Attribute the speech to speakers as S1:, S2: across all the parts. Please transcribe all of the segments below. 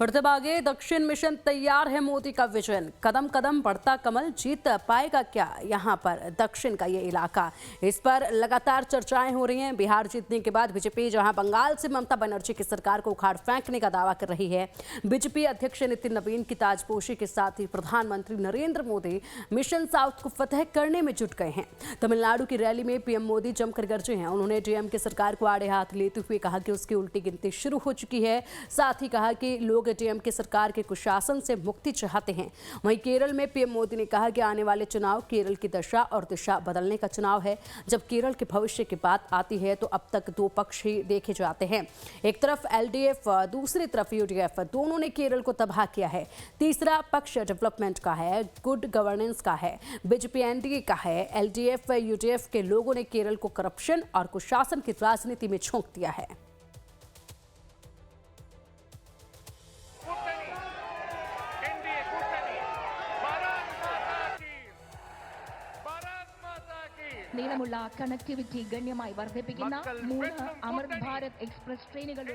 S1: बढ़ते आगे, दक्षिण मिशन तैयार है मोदी का विजन, कदम कदम बढ़ता कमल, जीत पाएगा क्या यहाँ पर दक्षिण का ये इलाका। इस पर लगातार चर्चाएं हो रही हैं। बिहार जीतने के बाद बीजेपी जहां बंगाल से ममता बनर्जी की सरकार को उखाड़ फेंकने का दावा कर रही है, बीजेपी अध्यक्ष नितिन नवीन की ताजपोशी के साथ ही प्रधानमंत्री नरेंद्र मोदी मिशन साउथ को फतेह करने में जुट गए हैं। तमिलनाडु की रैली में पीएम मोदी जमकर गरजे हैं। उन्होंने डीएमके सरकार को आड़े हाथ लेते हुए कहा कि उसकी उल्टी गिनती शुरू हो चुकी है। साथ ही कहा कि लोग डीएमके सरकार के कुशासन से मुक्ति चाहते हैं। वहीं केरल में पीएम मोदी ने कहा कि आने वाले चुनाव केरल की दशा और दिशा बदलने का चुनाव है। जब केरल के भविष्य की बात आती है तो अब तक दो पक्ष ही देखे जाते हैं, एक तरफ एलडीएफ, दूसरी तरफ यूडीएफ। दोनों ने केरल को तबाह किया है। तीसरा पक्ष डेवलपमेंट का है, गुड गवर्नेंस का है। बीजेपी एनडीए का है। एलडीएफ यूडीएफ के लोगों ने केरल को करप्शन और कुशासन की राजनीति में झोंक दिया है।
S2: നീളമുള്ള കണക്ടിവിറ്റി ഗണ്യമായി വർദ്ധിപ്പിക്കുന്ന 3 അമൃത് ഭാരത് എക്സ്പ്രസ് ട്രെയിനുകൾ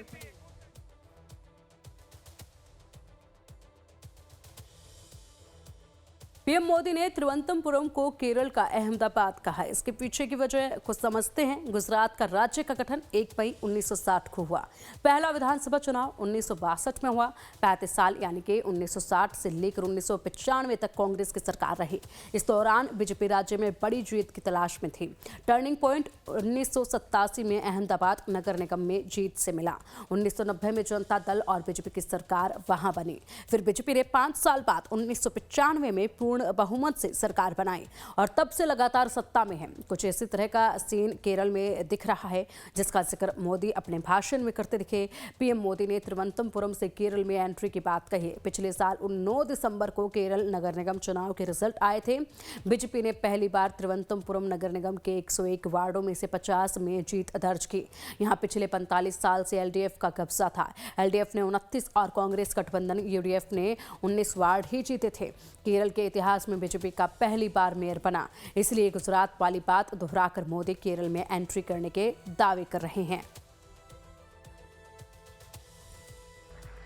S1: पीएम मोदी ने तिरुवनंतपुरम को केरल का अहमदाबाद कहा। इसके पीछे की वजह को समझते हैं। गुजरात का राज्य का गठन 1 मई 1960 को हुआ। पहला विधानसभा चुनाव 1962 में हुआ। 35 साल यानी कि 1960 से लेकर 1995 तक कांग्रेस की सरकार रही। इस दौरान बीजेपी राज्य में बड़ी जीत की तलाश में थी। टर्निंग पॉइंट 1987 में अहमदाबाद नगर निगम में जीत से मिला। 1990 में जनता दल और बीजेपी की सरकार वहां बनी। फिर बीजेपी ने 5 साल बाद 1995 में पूर्ण बहुमत से सरकार बनाई और तब से लगातार सत्ता में है। कुछ इसी तरह का सीन केरल में दिख रहा है, जिसका जिक्र मोदी अपने भाषण में करते दिखे। पीएम मोदी ने तिरुवनंतपुरम से केरल में एंट्री की बात कही। पिछले साल 9 दिसंबर को केरल नगर निगम चुनाव के रिजल्ट आए थे। बीजेपी ने पहली बार तिरुवनंतपुरम नगर निगम के 101 वार्डों में से 50 में जीत दर्ज की। यहाँ पिछले 45 साल से एलडीएफ का कब्जा था। एलडीएफ ने 29 और कांग्रेस गठबंधन यूडीएफ ने 19 वार्ड ही जीते थे। केरल के इतिहास में बीजेपी का पहली बार मेयर बना। इसलिए गुजरात वाली बात दोहराकर मोदी केरल में एंट्री करने के दावे कर रहे हैं।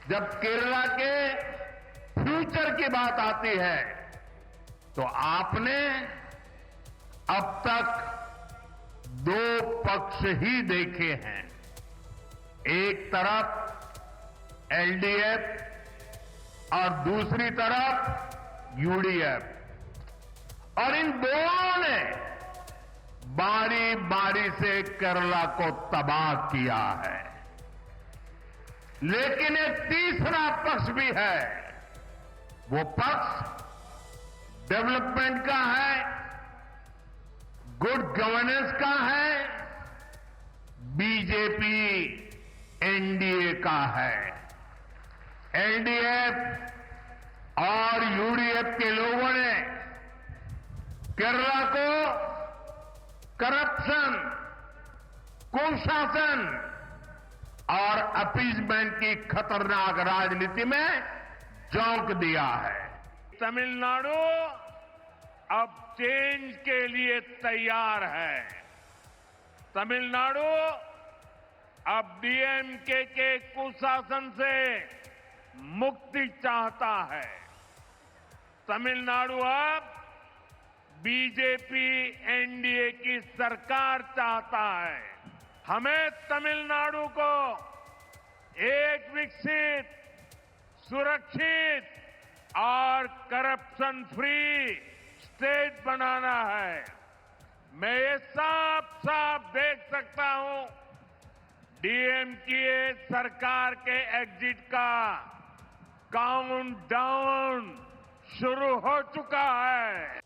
S3: जब केरला के फ्यूचर की बात आती है तो आपने अब तक 2 पक्ष ही देखे हैं। एक तरफ एलडीएफ और दूसरी तरफ यूडीएफ, और इन दोनों ने बारी बारी से केरला को तबाह किया है। लेकिन एक तीसरा पक्ष भी है। वो पक्ष डेवलपमेंट का है, गुड गवर्नेंस का है, बीजेपी एनडीए का है। एलडीएफ और यूडीएफ के लोगों ने केरला को करप्शन, कुशासन और अपीजमेंट की खतरनाक राजनीति में झोंक दिया है। तमिलनाडु अब चेंज के लिए तैयार है। तमिलनाडु अब डीएमके के कुशासन से मुक्ति चाहता है। तमिलनाडु अब बीजेपी एनडीए की सरकार चाहता है। हमें तमिलनाडु को एक विकसित, सुरक्षित और करप्शन फ्री स्टेट बनाना है। मैं ये साफ साफ देख सकता हूं, डीएमके सरकार के एग्जिट का काउंटडाउन शुरू हो चुका है।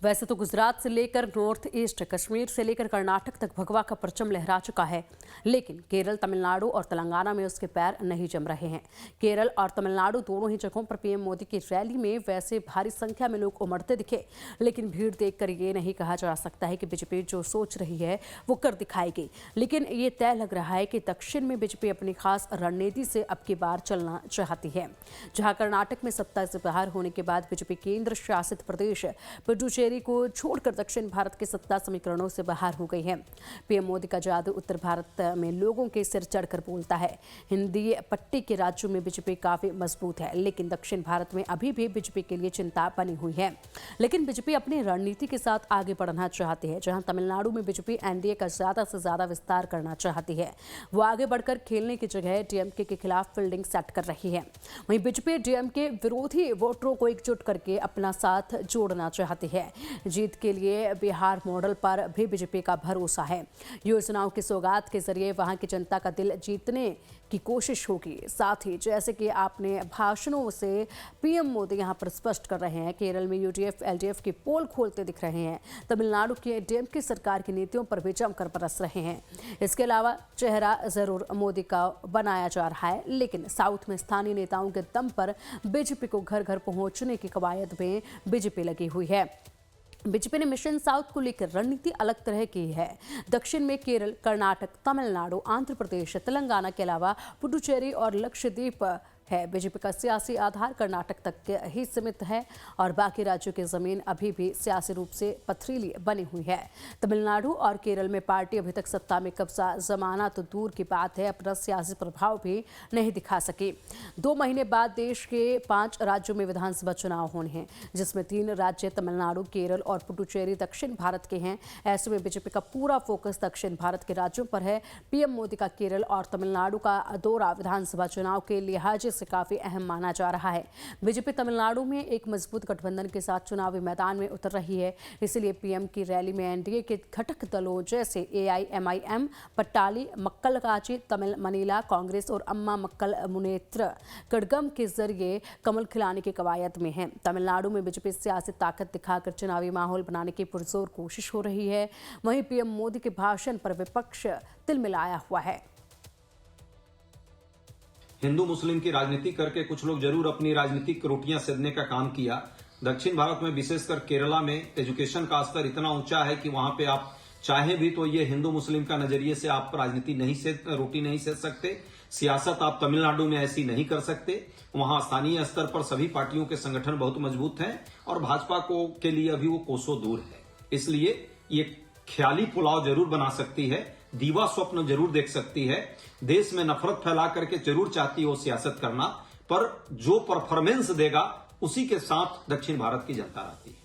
S1: वैसे तो गुजरात से लेकर नॉर्थ ईस्ट, कश्मीर से लेकर कर्नाटक तक भगवा का परचम लहरा चुका है, लेकिन केरल, तमिलनाडु और तेलंगाना में उसके पैर नहीं जम रहे हैं। केरल और तमिलनाडु दोनों ही जगहों पर पीएम मोदी की रैली में वैसे भारी संख्या में लोग उमड़ते दिखे, लेकिन भीड़ देखकर ये नहीं कहा जा सकता है कि बीजेपी जो सोच रही है वो कर दिखाएगी। लेकिन ये तय लग रहा है कि दक्षिण में बीजेपी अपनी खास रणनीति से अब की बार चलना चाहती है। जहां कर्नाटक में सत्ता से बाहर होने के बाद बीजेपी केंद्र शासित प्रदेश पुडुचेरी पुडुचेरी को छोड़कर दक्षिण भारत के सत्ता समीकरणों से बाहर हो गई है। पीएम मोदी का जादू उत्तर भारत में लोगों के सिर चढ़कर बोलता है। हिंदी पट्टी के राज्यों में बीजेपी काफी मजबूत है, लेकिन दक्षिण भारत में अभी भी बीजेपी के लिए चिंता बनी हुई है। लेकिन बीजेपी अपनी रणनीति के साथ आगे बढ़ना चाहती है। जहां तमिलनाडु में बीजेपी एनडीए का ज्यादा से ज्यादा विस्तार करना चाहती है, वो आगे बढ़कर खेलने की जगह डीएमके के खिलाफ फील्डिंग सेट कर रही है। वहीं बीजेपी डीएमके विरोधी वोटरों को एकजुट करके अपना साथ जोड़ना चाहती है। जीत के लिए बिहार मॉडल पर भी बीजेपी का भरोसा है। योजनाओं की सौगात के जरिए वहां की जनता का दिल जीतने की कोशिश होगी। साथ ही जैसे कि आपने भाषणों से पीएम मोदी यहां पर स्पष्ट कर रहे हैं, केरल में यूडीएफ एलडीएफ की पोल खोलते दिख रहे हैं। तमिलनाडु की डीएमके सरकार की नीतियों पर भी जमकर बरस रहे हैं। इसके अलावा चेहरा जरूर मोदी का बनाया जा रहा है, लेकिन साउथ में स्थानीय नेताओं के दम पर बीजेपी को घर घर पहुंचने की कवायद में बीजेपी लगी हुई है। बीजेपी ने मिशन साउथ को लेकर रणनीति अलग तरह की है। दक्षिण में केरल, कर्नाटक, तमिलनाडु, आंध्र प्रदेश, तेलंगाना के अलावा पुडुचेरी और लक्षद्वीप है। बीजेपी का सियासी आधार कर्नाटक तक ही सीमित है और बाकी राज्यों की जमीन अभी भी सियासी रूप से पथरीली बनी हुई है। तमिलनाडु और केरल में पार्टी अभी तक सत्ता में कब्जा जमाना तो दूर की बात है, अपना सियासी प्रभाव भी नहीं दिखा सकी। 2 महीने बाद देश के 5 राज्यों में विधानसभा चुनाव होने हैं, जिसमें 3 राज्य तमिलनाडु, केरल और पुडुचेरी दक्षिण भारत के हैं। ऐसे में बीजेपी का पूरा फोकस दक्षिण भारत के राज्यों पर है। पीएम मोदी का केरल और तमिलनाडु का दौरा विधानसभा चुनाव के लिहाज से काफी अहम माना जा रहा है। बीजेपी तमिलनाडु में एक मजबूत गठबंधन के साथ चुनावी मैदान में उतर रही है। इसलिए पीएम की रैली में एनडीए के घटक दलों जैसे एआईएमआईएम, पट्टाली, मक्कल काची, तमिल मनीला कांग्रेस और अम्मा मक्कल मुनेत्र कड़गम के जरिए कमल खिलाने की कवायद में है। तमिलनाडु में बीजेपी सियासी ताकत दिखाकर चुनावी माहौल बनाने की पुरजोर कोशिश हो रही है। वहीं पीएम मोदी के भाषण पर विपक्ष तिलमिलाया हुआ है।
S4: हिंदू मुस्लिम की राजनीति करके कुछ लोग जरूर अपनी राजनीतिक रोटियां सेधने का काम किया। दक्षिण भारत में विशेषकर केरला में एजुकेशन का स्तर इतना ऊंचा है कि वहां पे आप चाहे भी तो ये हिंदू मुस्लिम का नजरिए से आप राजनीति रोटी नहीं सेध सकते। सियासत आप तमिलनाडु में ऐसी नहीं कर सकते। वहां स्थानीय स्तर पर सभी पार्टियों के संगठन बहुत मजबूत हैं और भाजपा को के लिए अभी वो कोसों दूर है। इसलिए ये ख्याली पुलाव जरूर बना सकती है, दीवा स्वप्न जरूर देख सकती है, देश में नफरत फैला करके जरूर चाहती है वो सियासत करना, पर जो परफॉर्मेंस देगा उसी के साथ दक्षिण भारत की जनता रहती है।